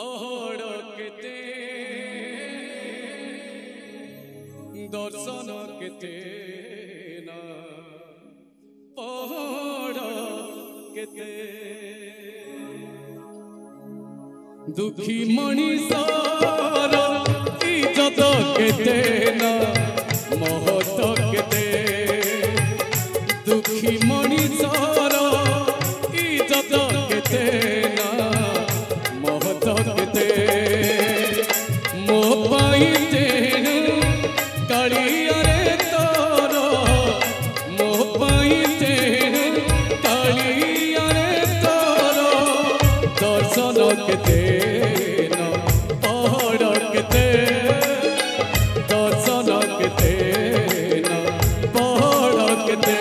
पहाड़ केते दर्शन केते ना पहाड़ केते दुखी मनीषर इज्जत केते ना महत केते दुखी मनीषर इज्जत केते ना महत केते मो पाई तेनु कालिया रे तोर मो पाई तेनु कालिया रे तोर दर्शन केते ना पहाड़ केते दर्शन केते ना पहाड़ केते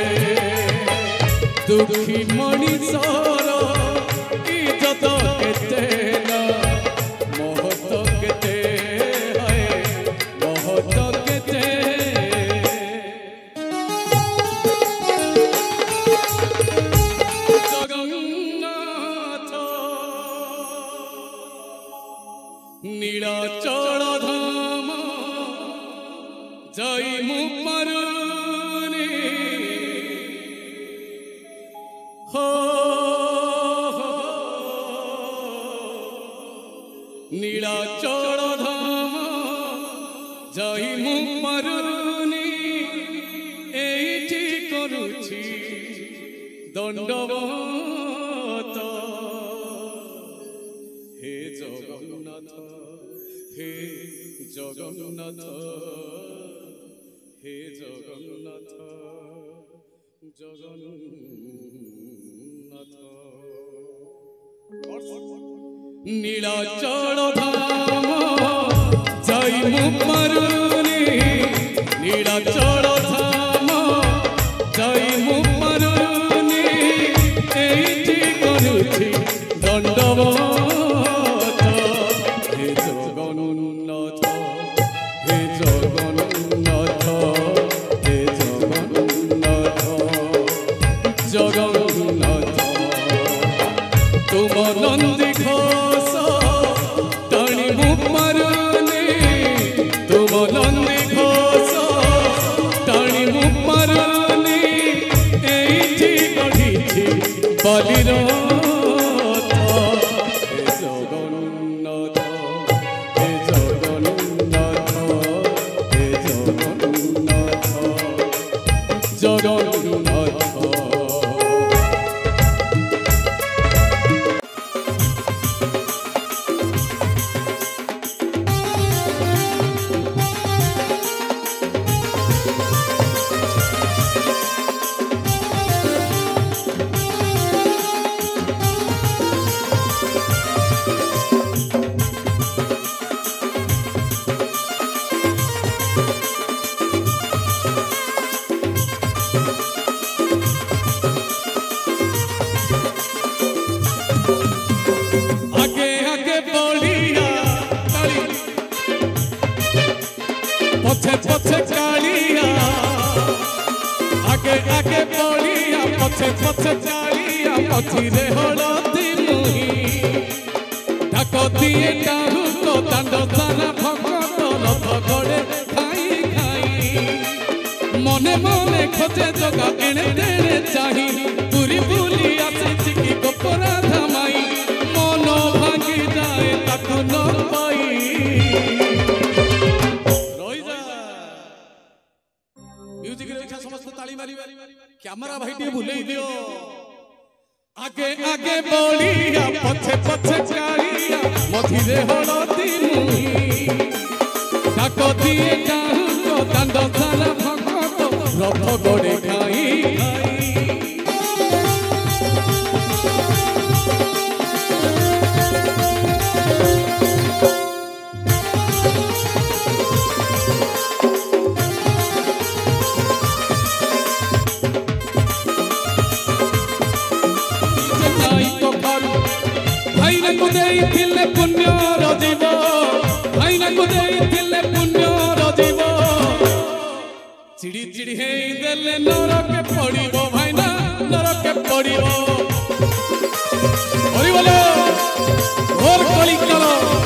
दुखी मनीषर इज्जत केते ना महत केते है महत केते जगन्नाथ नीलाचल धाम जय मुपरुनी हो नीलाचल धाम जय मुपरुनी एठी करुछि दंडवत हे जगन्नाथ हे जगन्नाथ हे जगन्नाथ जगन्नाथ नीलाचल धाम जय मुपरुनी नीलाचल धाम जय मुपरुनी एठी करुछि दंडवत हे जगन्नाथ हे जगन्नाथ हे जगन्नाथ जगन्नाथ तुम नंदी घोष टाणी मुपरुनी तुम नंदी घोष टाणी मुपरुनी एठी गढ़िछि बलिरथ हे जगन्नाथ हे जगन्नाथ हे जगन्नाथ जगन्नाथ पछे पछे कालिया आगे आगे बलिया पछे पछे कालिया मझिरे हलदी मुही ढाक दिए काहू तो दांड सारा भगत रथ गड़े खाई खाई मने मने खोजे जगा एणे तेणे चाही पूरी बुली आसी की गोपरा धमाई मन भांगी जाए ताकू न पाई कैमरा भाई टे भूले दियो आगे आगे बलिया पछे पछे कालिया मझिरे हलदी मुही डाक दिए काहू तो दांड सारा भगत रथ गड़े खाई पुण्य रजीव भाई पुण्य रजीव चिड़ी चिड़ी हे देले नरक पड़िबो भाईना नरक पड़िबो हरि बोलो घोर कली कलो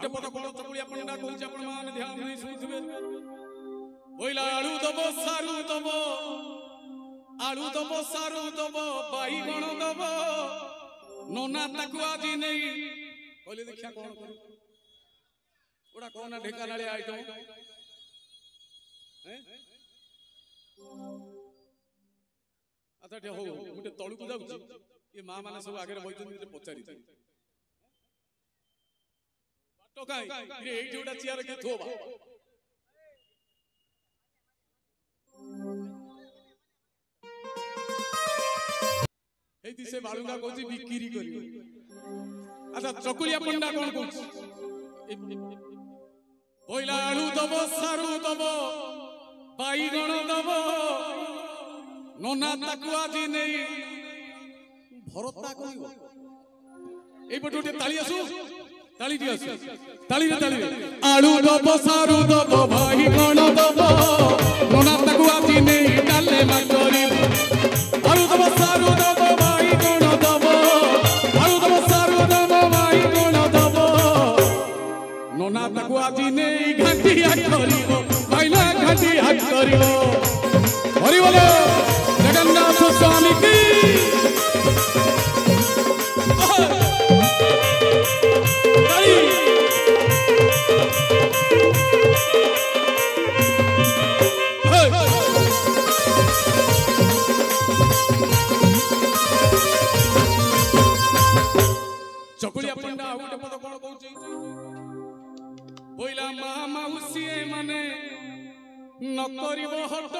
गोटे पद कौन चकुलिया पंडा कहूँ आपण मैंने ध्यान नहीं शुणुवे बोला आलू दब सारू दब आलू दब सारू दब बाईगण दब नोना ताकू आज नहीं कहले देखिया कौन कर ओडा कौन ढेकानाले आइटम अच्छा हो गोटे तलू को जाऊँ ये माँ मैंने सब आगे बही पचारि चेयर के थोबा से बालुंगा कहूँ बिक्री कर अच्छा चकुलिया पंडा कौन कहूँ बोला आलू दब सारू दब बाईगण दब नोना ताकू आज नहीं भरता कहब ये पटे ताली आसू ताली दी आसू ताली रे ताली आलू दब सारू दब बाईगण दब नोना ताकू आज नहीं डाले मा करी आलू दब सारू दब बाईगण दब आलू दब सारू दब बाईगण दब नोना ताकू आज नहीं घाटिया करिवो भाईला घाटिया करिवो हरि बोलो जगन्नाथ स्वामी की चकुलिया पंडा गोटे पद कौन कहूँ बोला माँ माउसी माने न करिव हट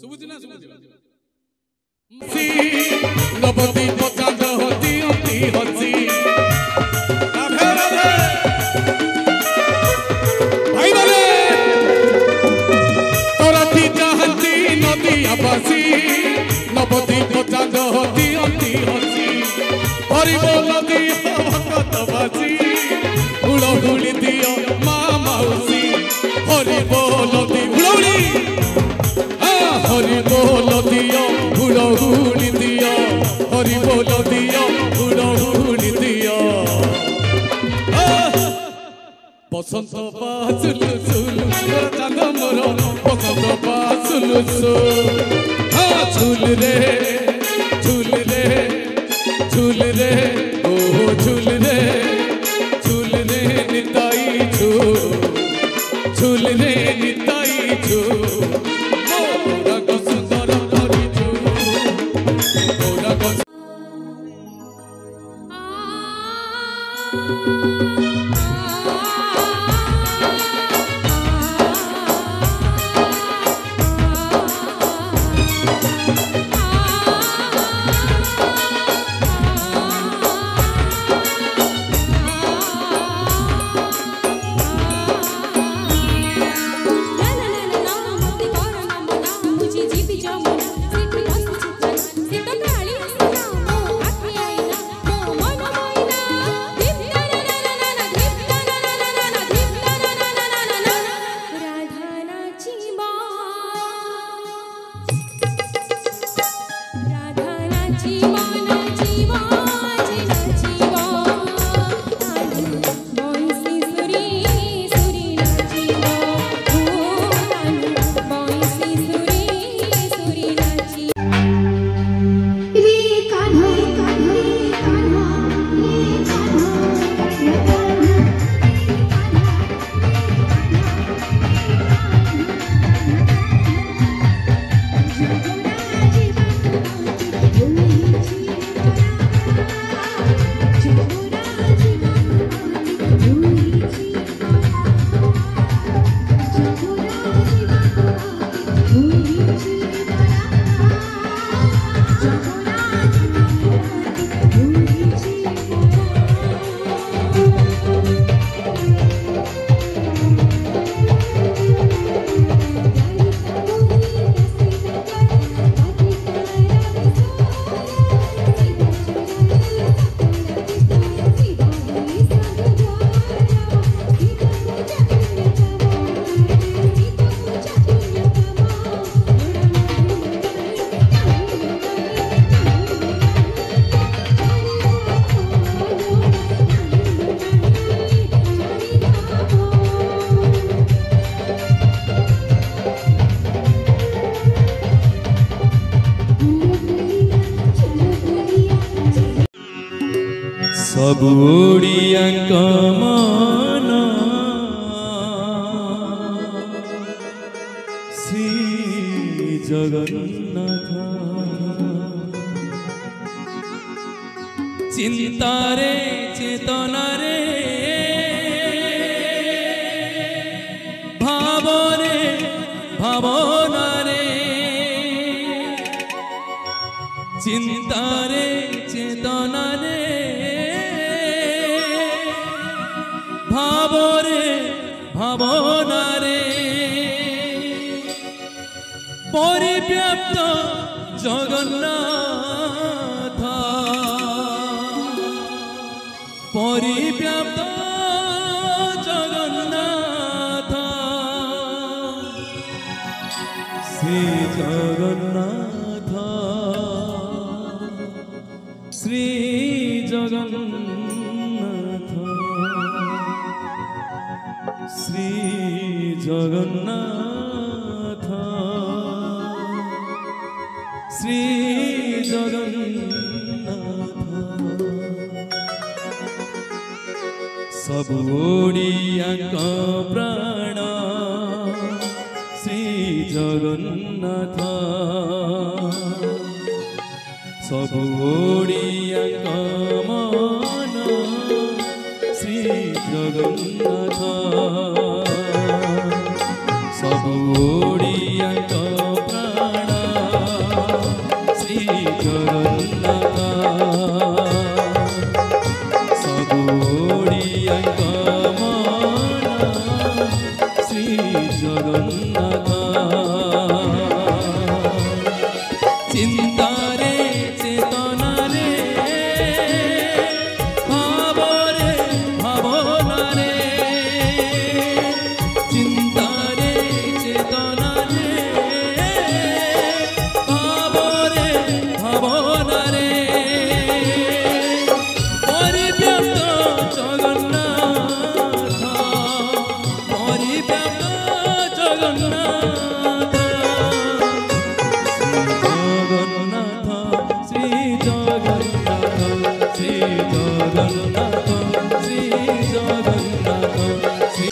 सुबुझी ना सुबुझी नवती पचास होती होती हसी राधे राधे भाई बोले तोरा थी चाहती नदी आबासी नवती पचास होती होती हसी हरि बोल दियो भगत बासी उड़ौड़ी दियो माँ माउसी हरि बोल दी उड़ौड़ी हरि बोल दियो उड़ौड़ी दियो हरि बोल दियो उड़ौड़ी दियो बसंत बासुलु सुलु चांद मोर बसंत बासुलु झूल रे झूल रे झूल रे ओ झूल रे निताई झूल रे निताई मोरा को सुंदर करी मोरा को सबु ओडियाक मन श्री जगन्नाथ चिंतारे चेतनारे भावरे भावनारे चिंतारे चेतनारे भावरे भावनारे परिव्याप्त जगन्नाथ परिव्याप्त जगन्नाथ श्री जगन्नाथ श्री जगन्नाथ श्री जगन्नाथ श्री जगन्नाथ सब ओडियाक प्राण श्री जगन्नाथ सब ओडियाक मन श्री जगन्नाथ सब ओडियाक प्राण श्री जगन्नाथ सब ओडियाक मन श्री जगन्नाथ चिंतारे चेतनारे भावरे भावनारे चिंतारे चेतनारे भावरे भावनारे परिव्याप्त जगन्नाथ परिव्याप्त जगन्नाथ श्री जगन्नाथ श्री जगन्नाथ श्री जगन्नाथ श्री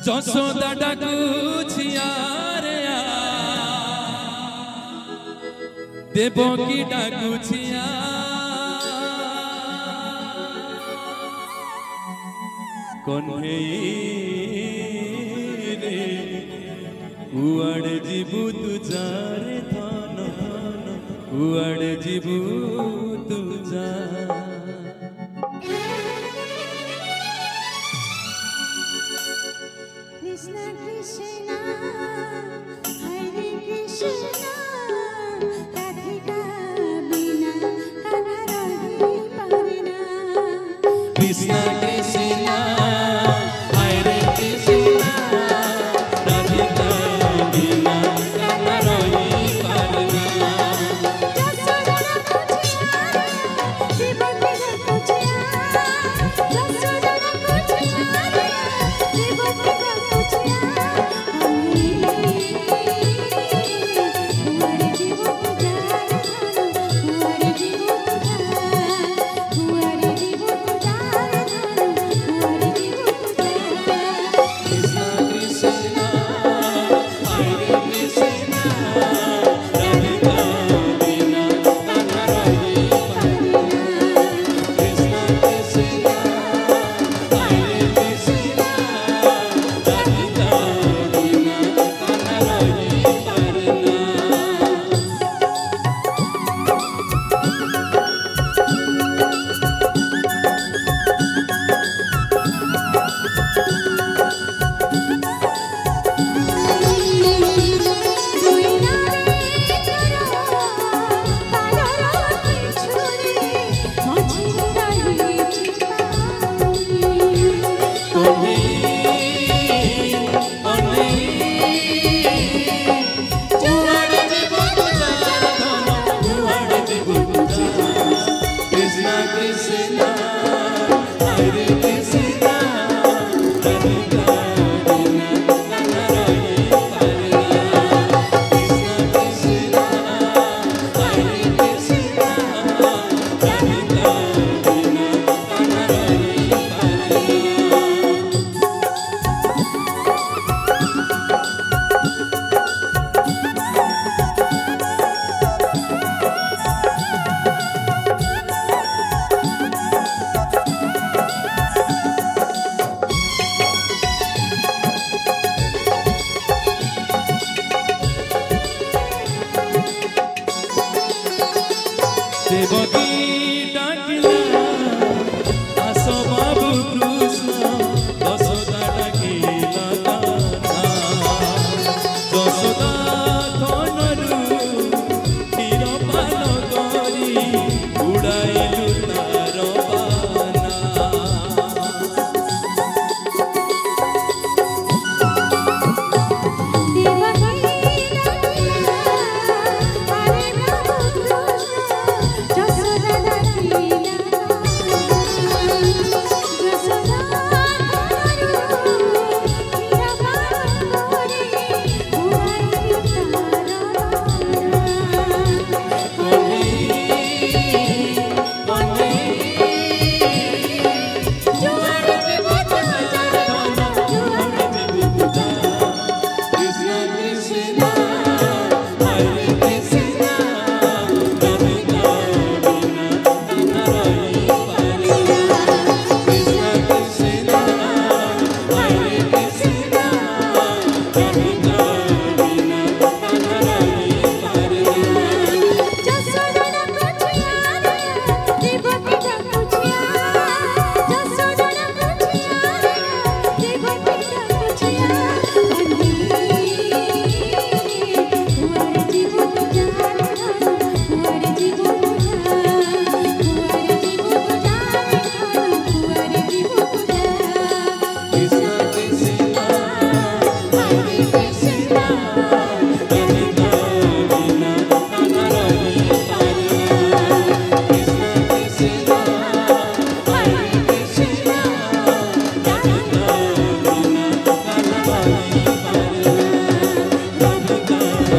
जशोदा डाकुछिया रे देवकी डाकुछिया कन्हई रे उआड़े जीबू तुझारे धन धन उआड़े जीबू तुझा कृष्ण कृष्ण हरे कृष्ण राधिका बिना कान्हा रही पारेना कृष्ण कृष्ण हरे कृष्ण राधिका बिना कान्हा रही पारेना जसोदा डाकुछिया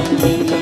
Krishna